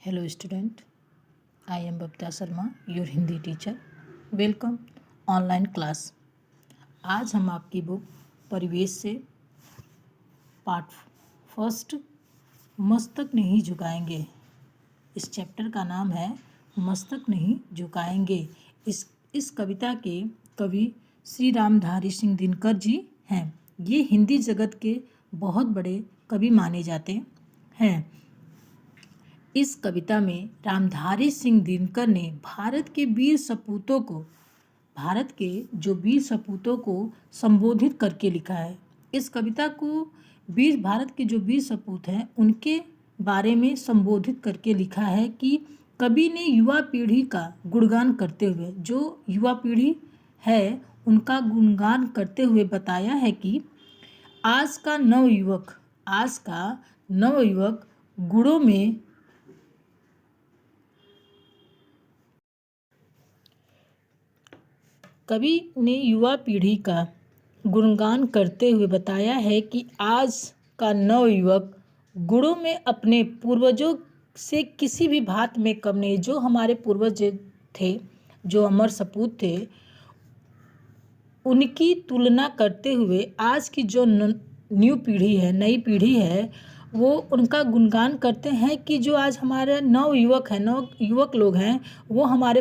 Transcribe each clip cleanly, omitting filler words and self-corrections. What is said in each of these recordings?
Hello student, I am Babita Sharma, your Hindi teacher. Welcome online class. आज हम आपकी book परिवेश से पार्ट फर्स्ट मस्तक नहीं झुकाएंगे. इस चैप्टर का नाम है मस्तक नहीं झुकाएंगे. इस कविता के कवि श्री रामधारी सिंह दिनकर जी हैं. ये हिंदी जगत के बहुत बड़े कवि माने जाते हैं. इस कविता में रामधारी सिंह दिनकर ने भारत के जो वीर सपूतों को संबोधित करके लिखा है. इस कविता को भारत के जो वीर सपूत हैं उनके बारे में संबोधित करके लिखा है कि कवि ने युवा पीढ़ी का गुणगान करते हुए, जो युवा पीढ़ी है उनका गुणगान करते हुए बताया है कि आज का नवयुवक गुणों में कवि ने युवा पीढ़ी का गुणगान करते हुए बताया है कि आज का नवयुवक गुणों में अपने पूर्वजों से किसी भी बात में कम नहीं. जो हमारे पूर्वज थे, जो अमर सपूत थे, उनकी तुलना करते हुए आज की जो नई पीढ़ी है वो उनका गुणगान करते हैं कि जो आज हमारे नवयुवक लोग हैं वो हमारे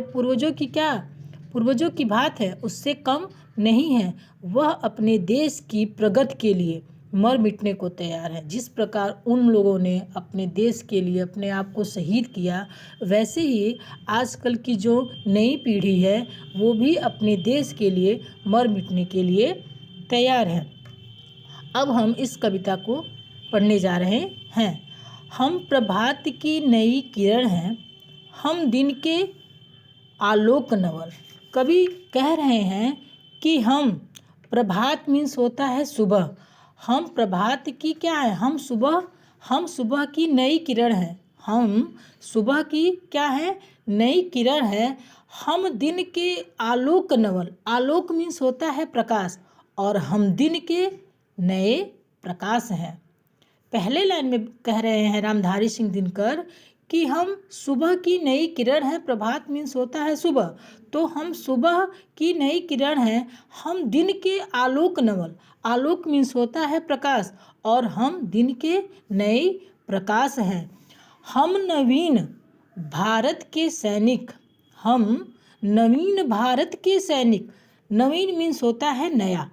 पूर्वजों की बात है उससे कम नहीं है. वह अपने देश की प्रगति के लिए मर मिटने को तैयार है. जिस प्रकार उन लोगों ने अपने देश के लिए अपने आप को शहीद किया, वैसे ही आजकल की जो नई पीढ़ी है वो भी अपने देश के लिए मर मिटने के लिए तैयार है. अब हम इस कविता को पढ़ने जा रहे हैं. हम प्रभात की नई किरण हैं, हम दिन के आलोक नवल. कवि कह रहे हैं कि हम प्रभात मीन्स होता है सुबह. हम प्रभात की क्या है? हम सुबह की नई किरण है. हम सुबह की क्या है? नई किरण है. हम दिन के आलोक नवल. आलोक मीन्स होता है प्रकाश, और हम दिन के नए प्रकाश हैं. पहले लाइन में कह रहे हैं रामधारी सिंह दिनकर कि हम सुबह की नई किरण हैं. प्रभात मीन्स होता है सुबह, तो हम सुबह की नई किरण हैं. हम दिन के आलोक नवल. आलोक मीन्स होता है प्रकाश, और हम दिन के नए प्रकाश हैं. हम नवीन भारत के सैनिक. हम नवीन भारत के सैनिक. नवीन मीन्स होता है नया.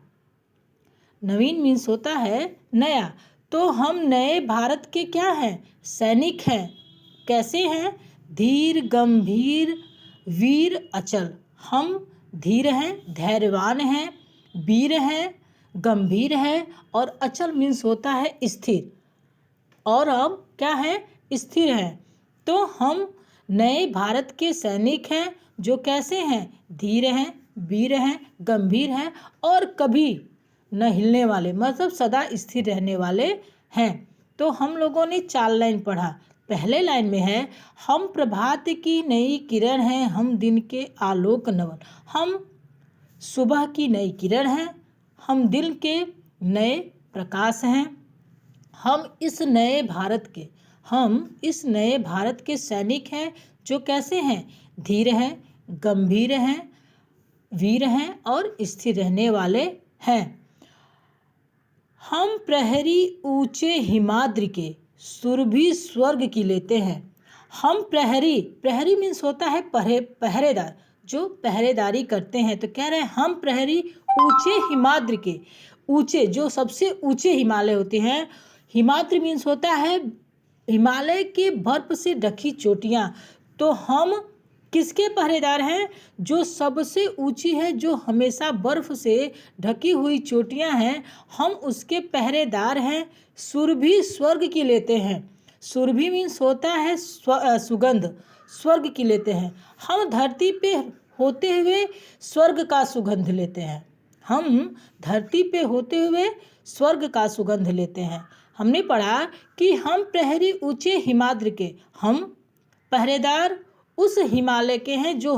नवीन मीन्स होता है नया. तो हम नए भारत के क्या हैं? सैनिक हैं. कैसे हैं? धीर गंभीर वीर अचल. हम धीर हैं, धैर्यवान हैं, वीर हैं, गंभीर हैं, और अचल मीन्स होता है स्थिर. और हम क्या हैं? स्थिर हैं. तो हम नए भारत के सैनिक हैं जो कैसे हैं? धीर हैं, वीर हैं, गंभीर हैं, और कभी न हिलने वाले, मतलब सदा स्थिर रहने वाले हैं. तो हम लोगों ने 4 लाइन पढ़ा. पहले लाइन में है हम प्रभात की नई किरण हैं, हम दिन के आलोक नवल. हम सुबह की नई किरण हैं, हम दिन के नए प्रकाश हैं. हम इस नए भारत के सैनिक हैं जो कैसे हैं? धीर हैं, गंभीर हैं, वीर हैं, और स्थिर रहने वाले हैं. हम प्रहरी ऊंचे हिमाद्रि के सुरभि स्वर्ग की लेते हैं. हम प्रहरी मीन्स होता है पहरेदार, जो पहरेदारी करते हैं. तो कह रहे हैं हम प्रहरी ऊंचे हिमाद्रि के. ऊंचे, जो सबसे ऊंचे हिमालय होते हैं. हिमाद्रि मीन्स होता है हिमालय के बर्फ से ढकी चोटियाँ. तो हम किसके पहरेदार हैं? जो सबसे ऊंची है, जो हमेशा बर्फ से ढकी हुई चोटियां हैं, हम उसके पहरेदार हैं. सुरभि स्वर्ग की लेते हैं. सुरभि मीन्स होता है सुगंध. स्वर्ग की लेते हैं. हम धरती पे होते हुए स्वर्ग का सुगंध लेते हैं. हम धरती पे होते हुए स्वर्ग का सुगंध लेते हैं. हमने पढ़ा कि हम प्रहरी ऊंचे हिमाद्रि के. हम पहरेदार उस हिमालय के हैं जो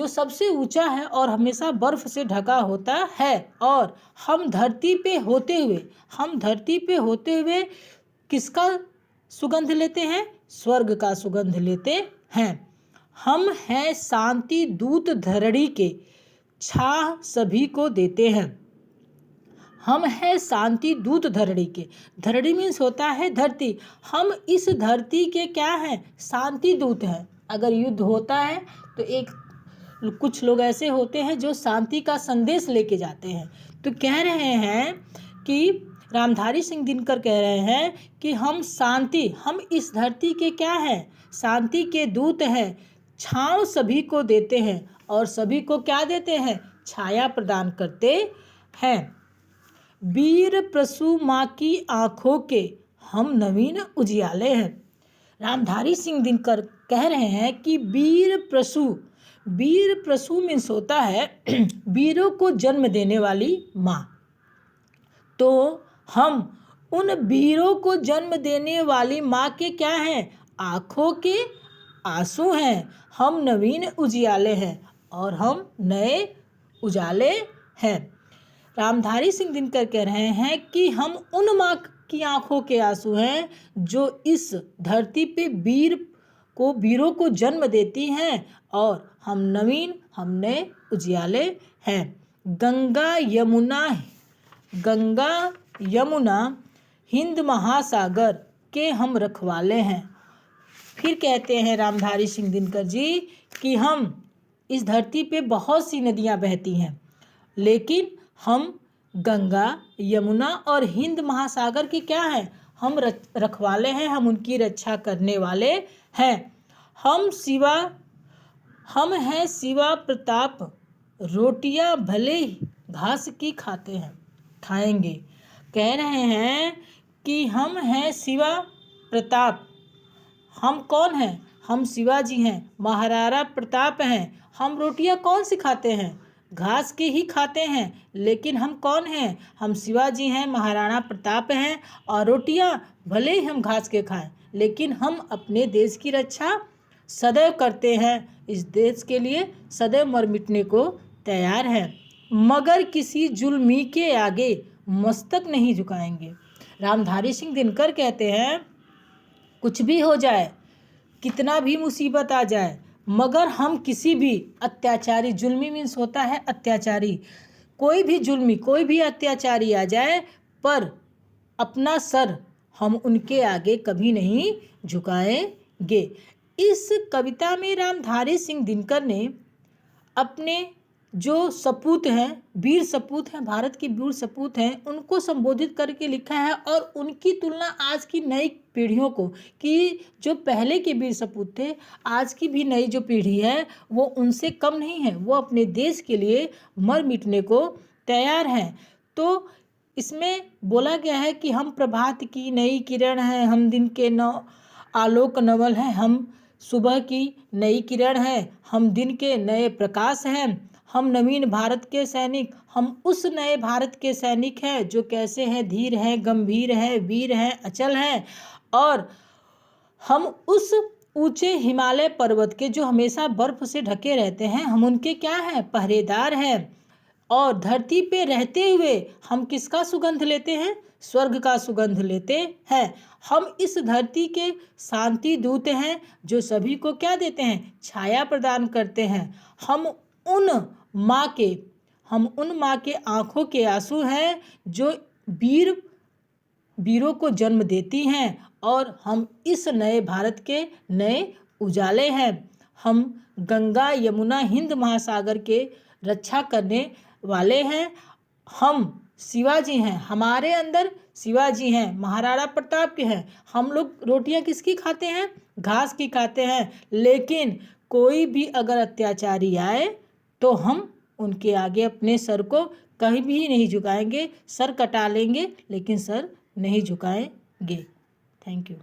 सबसे ऊंचा है और हमेशा बर्फ से ढका होता है. और हम धरती पे होते हुए किसका सुगंध लेते हैं? स्वर्ग का सुगंध लेते हैं। हम हैं शांति दूत धरणी के, छाह सभी को देते हैं। हम हैं शांति दूत धरणी के। धरणी मीन्स होता है धरती। हम इस धरती के क्या हैं? शांति दूत हैं। अगर युद्ध होता है तो कुछ लोग ऐसे होते हैं जो शांति का संदेश लेके जाते हैं। तो कह रहे हैं कि रामधारी सिंह दिनकर कह रहे हैं कि हम इस धरती के क्या हैं? शांति के दूत हैं। छाँव सभी को देते हैं और सभी को क्या देते हैं? छाया प्रदान करते हैं। वीर प्रसू माँ की आँखों के हम नवीन उजियाले हैं। रामधारी सिंह दिनकर कह रहे हैं कि वीर प्रसू मीन्स होता है वीरों को जन्म देने वाली माँ। तो हम उन वीरों को जन्म देने वाली माँ के क्या हैं? आँखों के आंसू हैं। हम नवीन उजियाले हैं और हम नए उजाले हैं। रामधारी सिंह दिनकर कह रहे हैं कि हम उन माँ की आंखों के आंसू हैं जो इस धरती पे वीरों को जन्म देती हैं और हम नए उजियाले हैं। गंगा यमुना हिंद महासागर के हम रखवाले हैं। फिर कहते हैं रामधारी सिंह दिनकर जी कि हम इस धरती पे बहुत सी नदियाँ बहती हैं, लेकिन हम गंगा यमुना और हिंद महासागर के क्या हैं? हम रखवाले हैं, हम उनकी रक्षा करने वाले हैं। हम हैं शिवा प्रताप, रोटियां भले घास की खाएंगे। कह रहे हैं कि हम हैं शिवा प्रताप। हम कौन हैं? हम शिवाजी हैं, महाराणा प्रताप हैं। हम रोटियां कौन सी खाते हैं? घास की ही खाते हैं। लेकिन हम कौन हैं? हम शिवाजी हैं, महाराणा प्रताप हैं और रोटियां भले ही हम घास के खाएं, लेकिन हम अपने देश की रक्षा सदैव करते हैं। इस देश के लिए सदैव मर मिटने को तैयार हैं, मगर किसी जुल्मी के आगे मस्तक नहीं झुकाएंगे। रामधारी सिंह दिनकर कहते हैं कुछ भी हो जाए, कितना भी मुसीबत आ जाए, मगर हम किसी भी अत्याचारी, जुल्मी मीन्स होता है अत्याचारी, कोई भी अत्याचारी आ जाए, पर अपना सर हम उनके आगे कभी नहीं झुकाएंगे। इस कविता में रामधारी सिंह दिनकर ने अपने जो सपूत हैं, वीर सपूत हैं, भारत के वीर सपूत हैं, उनको संबोधित करके लिखा है और उनकी तुलना आज की नई पीढ़ियों को, कि जो पहले के वीर सपूत थे, आज की भी नई जो पीढ़ी है वो उनसे कम नहीं है। वो अपने देश के लिए मर मिटने को तैयार हैं। तो इसमें बोला गया है कि हम प्रभात की नई किरण हैं, हम दिन के आलोक नवल हैं, हम सुबह की नई किरण हैं, हम दिन के नए प्रकाश हैं, हम नवीन भारत के सैनिक, हम उस नए भारत के सैनिक हैं जो कैसे हैं? धीर हैं, गंभीर हैं, वीर हैं, अचल हैं। और हम उस ऊंचे हिमालय पर्वत के जो हमेशा बर्फ से ढके रहते हैं, हम उनके क्या हैं? पहरेदार हैं। और धरती पे रहते हुए हम किसका सुगंध लेते हैं? स्वर्ग का सुगंध लेते हैं। हम इस धरती के शांति दूत हैं जो सभी को क्या देते हैं? छाया प्रदान करते हैं। हम उन माँ के आंखों के आंसू हैं जो वीरों को जन्म देती हैं और हम इस नए भारत के नए उजाले हैं। हम गंगा यमुना हिंद महासागर के रक्षा करने वाले हैं। हम शिवाजी हैं, हमारे अंदर शिवाजी हैं, महाराणा प्रताप के हैं। हम लोग रोटियां किसकी खाते हैं? घास की खाते हैं। लेकिन कोई भी अगर अत्याचारी आए तो हम उनके आगे अपने सर को कहीं भी नहीं झुकाएंगे। सर कटा लेंगे लेकिन सर नहीं झुकाएंगे। Thank you.